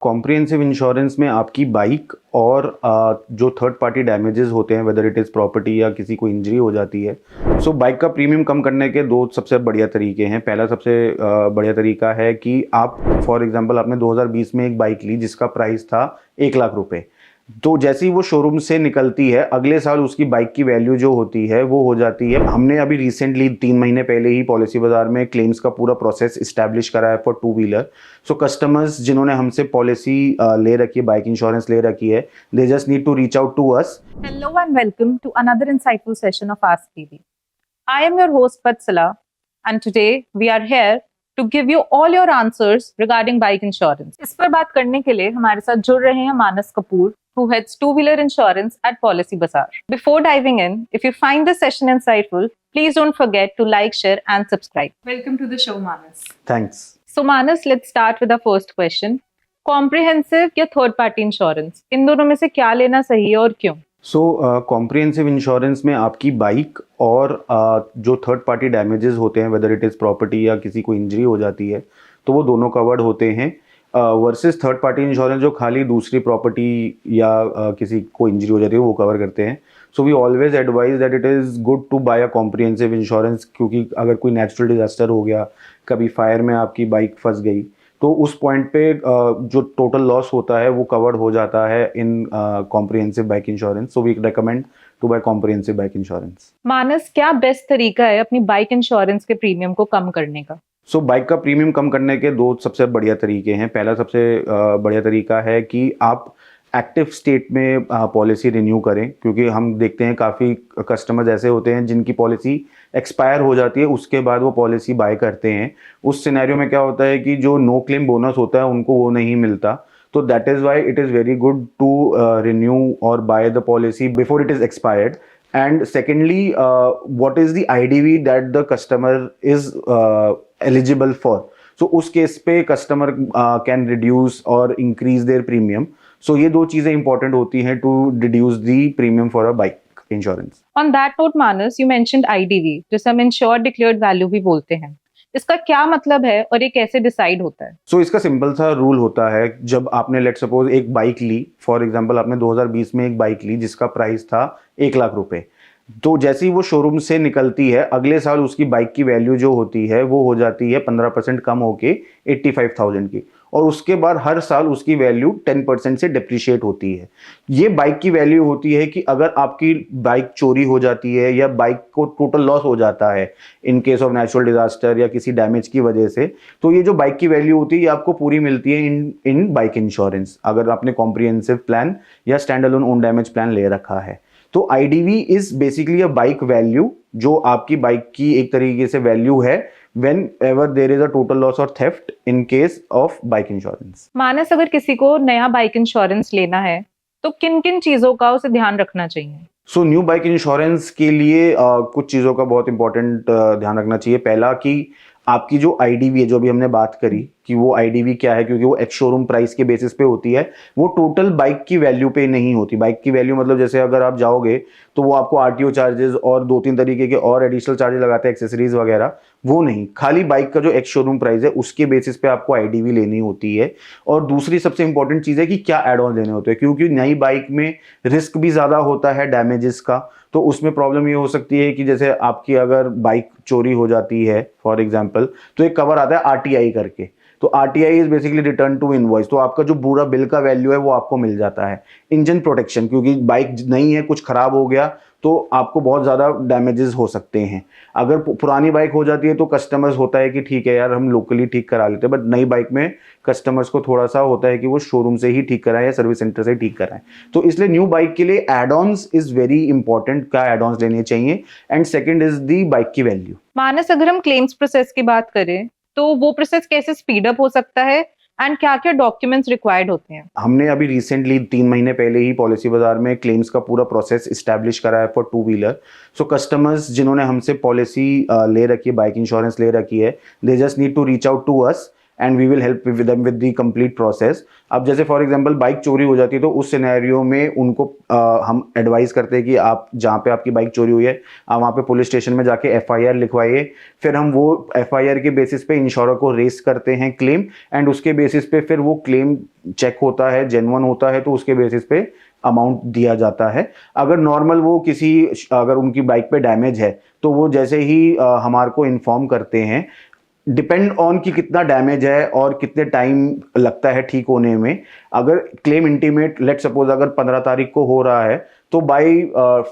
Comprehensive insurance में आपकी bike और जो थर्ड पार्टी डैमेजेस होते हैं, वेदर इट इज़ प्रॉपर्टी या किसी को इंजरी हो जाती है, सो बाइक का प्रीमियम कम करने के दो सबसे बढ़िया तरीके हैं। पहला सबसे बढ़िया तरीका है कि आप फॉर एग्जांपल आपने 2020 में एक बाइक ली जिसका प्राइस था 1 लाख रुपए, तो जैसे ही वो शोरूम से निकलती है अगले साल उसकी बाइक की वैल्यू जो होती है वो हो जाती है। हमने अभी रिसेंटली 3 महीने पहले ही पॉलिसी बाजार में क्लेम्स का पूरा प्रोसेस इस्टेब्लिश करा है फॉर 2 व्हीलर। सो कस्टमर्स जिन्होंने हमसे पॉलिसी ले रखी है, बाइक इंश्योरेंस ले रखी है, they just need to reach out to us. Hello and welcome to another insightful session of Ask PB. I am your host Vatsala, and today we are here to give you all your answers regarding bike insurance. इस पर बात करने के लिए हमारे साथ जुड़ रहे हैं मानस Kapoor, who heads two-wheeler insurance at PolicyBazaar. Before diving in, if you find this session insightful, please don't forget to like, share and subscribe. Welcome to the show, Manas. Thanks. So Manas, let's start with our first question. Comprehensive या third party insurance, इन दोनों में से क्या लेना सही है और क्यों? सो कॉम्प्रिहेंसिव इंश्योरेंस में आपकी बाइक और जो थर्ड पार्टी डैमेजेस होते हैं, वेदर इट इज़ प्रॉपर्टी या किसी को इंजरी हो जाती है, तो वो दोनों कवर्ड होते हैं वर्सेस थर्ड पार्टी इंश्योरेंस जो खाली दूसरी प्रॉपर्टी या किसी को इंजरी हो जाती है वो कवर करते हैं। So we always advise that it is good to buy a comprehensive insurance, क्योंकि अगर कोई नेचुरल डिजास्टर हो गया, कभी फायर में आपकी बाइक फंस गई, तो उस पॉइंट पे जो टोटल लॉस होता है वो कवर्ड हो जाता है in comprehensive bike insurance. So we recommend to buy comprehensive bike insurance. Manas, क्या बेस्ट तरीका है अपनी बाइक इंश्योरेंस के प्रीमियम को कम करने का? सो बाइक का प्रीमियम कम करने के दो सबसे बढ़िया तरीके हैं। पहला सबसे बढ़िया तरीका है कि आप एक्टिव स्टेट में पॉलिसी रिन्यू करें, क्योंकि हम देखते हैं काफ़ी कस्टमर्स ऐसे होते हैं जिनकी पॉलिसी एक्सपायर हो जाती है, उसके बाद वो पॉलिसी बाय करते हैं। उस सिनेरियो में क्या होता है कि जो नो क्लेम बोनस होता है उनको वो नहीं मिलता। तो that is why it is very good to renew और buy the policy before it is expired. And secondly, what is the IDV that the customer is eligible for? So उस case पे customer can reduce or increase their premium. So ये दो चीजें important होती हैं to reduce the premium for a bike insurance. On that note, Manas, you mentioned IDV, जिसे हम Insured Declared Value भी बोलते हैं। इसका क्या मतलब है और ये कैसे डिसाइड होता है? सो इसका सिंपल सा रूल होता है, जब आपने लेट सपोज एक बाइक ली, फॉर एग्जांपल आपने 2020 में एक बाइक ली जिसका प्राइस था 1 लाख रुपए, तो जैसे ही वो शोरूम से निकलती है अगले साल उसकी बाइक की वैल्यू जो होती है वो हो जाती है 15% कम होके 85,000 की, और उसके बाद हर साल उसकी वैल्यू 10% से डिप्रिशिएट होती है। ये बाइक की वैल्यू होती है कि अगर आपकी बाइक चोरी हो जाती है या बाइक को टोटल लॉस हो जाता है in case of natural disaster या किसी डैमेज की वजह से, तो ये जो बाइक की वैल्यू होती है ये आपको पूरी मिलती है इन बाइक इंश्योरेंस, अगर आपने कॉम्प्रिहेंसिव प्लान या stand alone own damage plan ले रखा है। तो IDV is basically a bike value, जो आपकी बाइक की एक तरीके से वैल्यू है whenever there is a total loss or theft in case of bike insurance. मानस, अगर किसी को नया बाइक इंश्योरेंस लेना है तो किन किन चीजों का उसे ध्यान रखना चाहिए? सो न्यू बाइक इंश्योरेंस के लिए कुछ चीज़ों का बहुत इंपॉर्टेंट ध्यान रखना चाहिए। पहला कि आपकी जो आईडीवी है, जो अभी हमने बात करी कि वो आईडीवी क्या है, क्योंकि वो एक्स शोरूम प्राइस के बेसिस पे होती है, वो टोटल बाइक की वैल्यू पे नहीं होती। बाइक की वैल्यू मतलब जैसे अगर आप जाओगे तो वो आपको आरटीओ चार्जेस और 2-3 तरीके के और एडिशनल चार्जेस लगाते हैं, एक्सेसरीज वगैरह, वो नहीं, खाली बाइक का जो एक्स शोरूम प्राइस है उसके बेसिस पे आपको आईडीवी लेनी होती है। और दूसरी सबसे इंपॉर्टेंट चीज़ है कि क्या एड ऑन लेने होते हैं, क्योंकि नई बाइक में रिस्क भी ज़्यादा होता है डैमेजेस का। तो उसमें प्रॉब्लम ये हो सकती है कि जैसे आपकी अगर बाइक चोरी हो जाती है फॉर एग्जांपल, तो एक कवर आता है आरटीआई करके, तो RTI is basically return to invoice, तो आपका जो पूरा बिल का वैल्यू है वो आपको मिल जाता है। इंजन प्रोटेक्शन, क्योंकि बाइक नहीं है, कुछ खराब हो गया तो आपको बहुत ज़्यादा डैमेजेस हो सकते हैं। अगर पुरानी बाइक हो जाती है तो कस्टमर्स होता है कि ठीक है यार हम लोकली ठीक करा लेते हैं, बट नई बाइक में कस्टमर्स को थोड़ा सा होता है कि वो शोरूम से ही ठीक कराएं या सर्विस सेंटर से ठीक कराएं। तो इसलिए न्यू बाइक के लिए एड-ऑन्स इज वेरी इंपॉर्टेंट, क्या एड-ऑन्स लेने चाहिए। And second is the bike की वैल्यू। मानस, अगर हम क्लेम्स प्रोसेस की बात करें तो वो प्रोसेस कैसे स्पीड अप हो सकता है एंड क्या क्या डॉक्यूमेंट्स रिक्वायर्ड होते हैं? हमने अभी रिसेंटली 3 महीने पहले ही पॉलिसी बाजार में क्लेम्स का पूरा प्रोसेस इस्टेब्लिश करा है फॉर 2 व्हीलर। सो कस्टमर्स जिन्होंने हमसे पॉलिसी ले रखी है, बाइक इंश्योरेंस ले रखी है, they just need to reach out to us and we will help them with the complete process. अब जैसे फॉर एग्जांपल बाइक चोरी हो जाती है तो उस सिनेरियो में उनको हम एडवाइस करते हैं कि आप जहाँ पे आपकी बाइक चोरी हुई है आप वहाँ पे पुलिस स्टेशन में जाके एफआईआर लिखवाइए। फिर हम वो एफआईआर के बेसिस पे इंश्योर को रेस करते हैं क्लेम, एंड उसके बेसिस पे फिर वो क्लेम चेक होता है, जेन्युइन होता है तो उसके बेसिस पे अमाउंट दिया जाता है। अगर नॉर्मल वो अगर उनकी बाइक पे डैमेज है तो वो जैसे ही हमारे को इन्फॉर्म करते हैं, डिपेंड ऑन कि कितना डैमेज है और कितने टाइम लगता है ठीक होने में। अगर क्लेम इंटीमेट लेट सपोज अगर 15 तारीख को हो रहा है तो by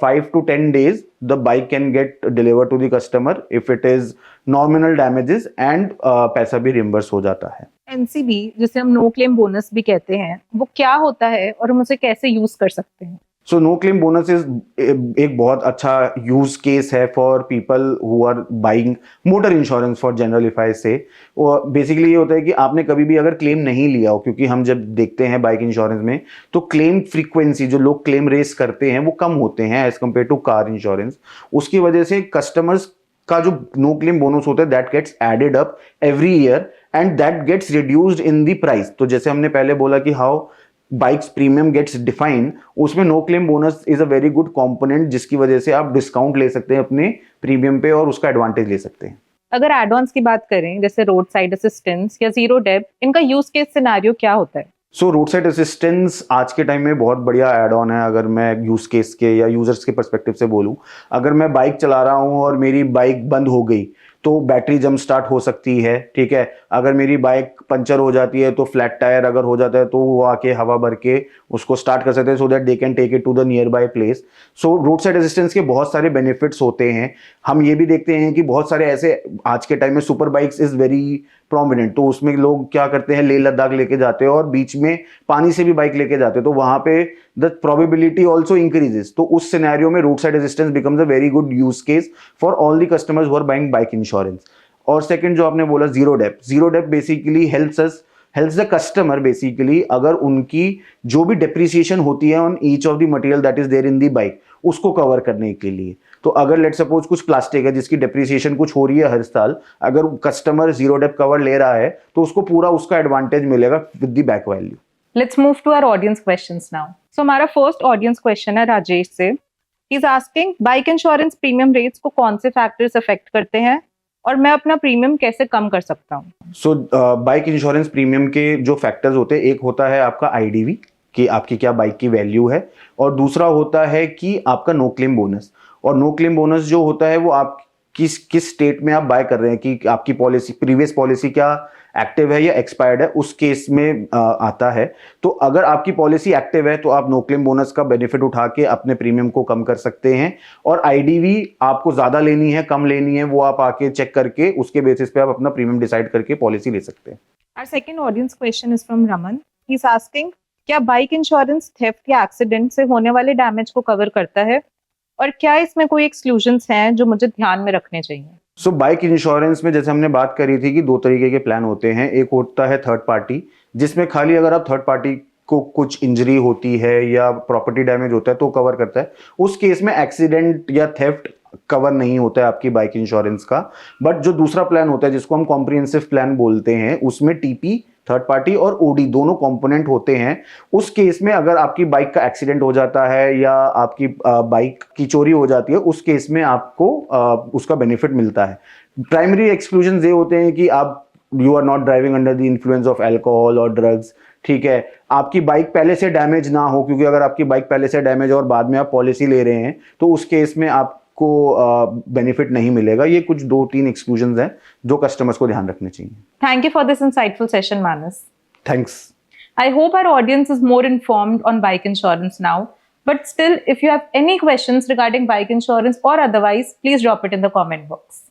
5 to 10 days the bike can get deliver to the customer if it is nominal damages, and पैसा भी रिम्बर्स हो जाता है। एनसीबी, जिसे हम नो क्लेम बोनस भी कहते हैं, वो क्या होता है और हम उसे कैसे यूज कर सकते हैं? So no claim bonus is एक बहुत अच्छा यूज केस है for people who are buying motor insurance for general, if I say. Basically ये होता है कि आपने कभी भी अगर क्लेम नहीं लिया हो, क्योंकि हम जब देखते हैं बाइक इंश्योरेंस में तो क्लेम फ्रीक्वेंसी जो लोग क्लेम रेस करते हैं वो कम होते हैं as compare to car insurance. उसकी वजह से कस्टमर्स का जो नो क्लेम बोनस होता है that gets added up every year and that gets reduced in the price. तो जैसे हमने पहले बोला कि how bikes premium gets defined, उसमें no claim bonus is a very good component जिसकी वजह से आप डिस्काउंट ले सकते हैं अपने प्रीमियम पे और उसका एडवांटेज ले सकते हैं। अगर एड-ऑन्स की बात करें जैसे रोड साइड असिस्टेंस या जीरो डेब्ट, इनका यूज केस सिनेरियो क्या होता है? सो रोड साइड असिस्टेंस आज के टाइम में बहुत बढ़िया एड ऑन है। अगर मैं यूज केस के या यूजर्स के पर्सपेक्टिव से बोलूं, अगर मैं बाइक चला रहा हूं और मेरी बाइक बंद हो गई तो बैटरी जंप स्टार्ट हो सकती है, ठीक है। अगर मेरी बाइक पंचर हो जाती है तो फ्लैट टायर अगर हो जाता है तो वो आके हवा भर के उसको स्टार्ट कर सकते हैं so that they can take it to the nearby place. So roadside assistance के बहुत सारे बेनिफिट्स होते हैं। हम ये भी देखते हैं कि बहुत सारे ऐसे आज के टाइम में super bikes is very prominent, तो उसमें लोग क्या करते हैं, लेह लद्दाख लेके जाते हैं और बीच में पानी से भी बाइक लेके जाते हैं, तो वहां पे द प्रोबेबिलिटी ऑल्सो इंक्रीजेस। तो उस सिनेरियो में roadside assistance becomes a very good use case for all the customers who are buying bike insurance. और सेकंड जो आपने बोला zero depth basically helps the customer basically, अगर उनकी जो भी डेप्रिसिएशन होती है on each of the material that is there in the bike उसको कवर करने के लिए। तो अगर लेट सपोज कुछ प्लास्टिक है जिसकी डेप्रिसिएशन कुछ हो रही है हर साल, अगर कस्टमर जीरो डेप्थ कवर ले रहा है तो उसको पूरा उसका एडवांटेज मिलेगा with the back value. Let's move to our audience questions now. So हमारा फर्स्ट ऑडियंस क्वेश्चन है राजेश से। He is asking bike insurance premium rates को कौन से फैक्टर्स अफेक्ट करते हैं और मैं अपना प्रीमियम कैसे कम कर सकता हूँ? सो बाइक इंश्योरेंस प्रीमियम के जो फैक्टर्स होते हैं, एक होता है आपका आईडीवी कि आपकी क्या बाइक की वैल्यू है, और दूसरा होता है कि आपका नो क्लेम बोनस। और नो क्लेम बोनस जो होता है वो आप किस स्टेट में आप बाय कर रहे हैं, कि आपकी पॉलिसी प्रीवियस पॉलिसी क्या एक्टिव है या एक्सपायर्ड है, उस केस में आता है। तो अगर आपकी पॉलिसी एक्टिव है तो आप नो क्लेम बोनस का बेनिफिट उठा के अपने प्रीमियम को कम कर सकते हैं। और आईडीवी आपको ज्यादा लेनी है कम लेनी है वो आप आके चेक करके उसके बेसिस पे आप अपना प्रीमियम डिसाइड करके पॉलिसी ले सकते हैं। Our second audience question is from Raman. He is asking, क्या बाइक इंश्योरेंस थेफ्ट या एक्सीडेंट से होने वाले डैमेज को कवर करता है और क्या इसमें कोई एक्सक्लूजन्स हैं जो मुझे ध्यान में रखने चाहिए? सो बाइक इंश्योरेंस में जैसे हमने बात करी थी कि दो तरीके के प्लान होते हैं। एक होता है थर्ड पार्टी, जिसमें खाली अगर आप थर्ड पार्टी को कुछ इंजरी होती है या प्रॉपर्टी डैमेज होता है तो कवर करता है। उस केस में एक्सीडेंट या थेफ्ट कवर नहीं होता है आपकी बाइक इंश्योरेंस का। बट जो दूसरा प्लान होता है जिसको हम कॉम्प्रिहेंसिव प्लान बोलते हैं, उसमें टीपी थर्ड पार्टी और ओडी दोनों कंपोनेंट होते हैं। उस केस में अगर आपकी बाइक का एक्सीडेंट हो जाता है या आपकी बाइक की चोरी हो जाती है, उस केस में आपको उसका बेनिफिट मिलता है। प्राइमरी एक्सक्लूजन ये होते हैं कि आप you are not driving under the influence of alcohol और ड्रग्स, ठीक है। आपकी बाइक पहले से डैमेज ना हो, क्योंकि अगर आपकी बाइक पहले से डैमेज और बाद में आप पॉलिसी ले रहे हैं तो उस केस में आपको बेनिफिट नहीं मिलेगा। ये कुछ 2-3 एक्सक्लूजन्स हैं जो कस्टमर्स को ध्यान रखने चाहिए। Thank you for this insightful session, Manas. Thanks. I hope our audience is more informed on bike insurance now. But still, if you have any questions regarding bike insurance or otherwise, please drop it in the comment box.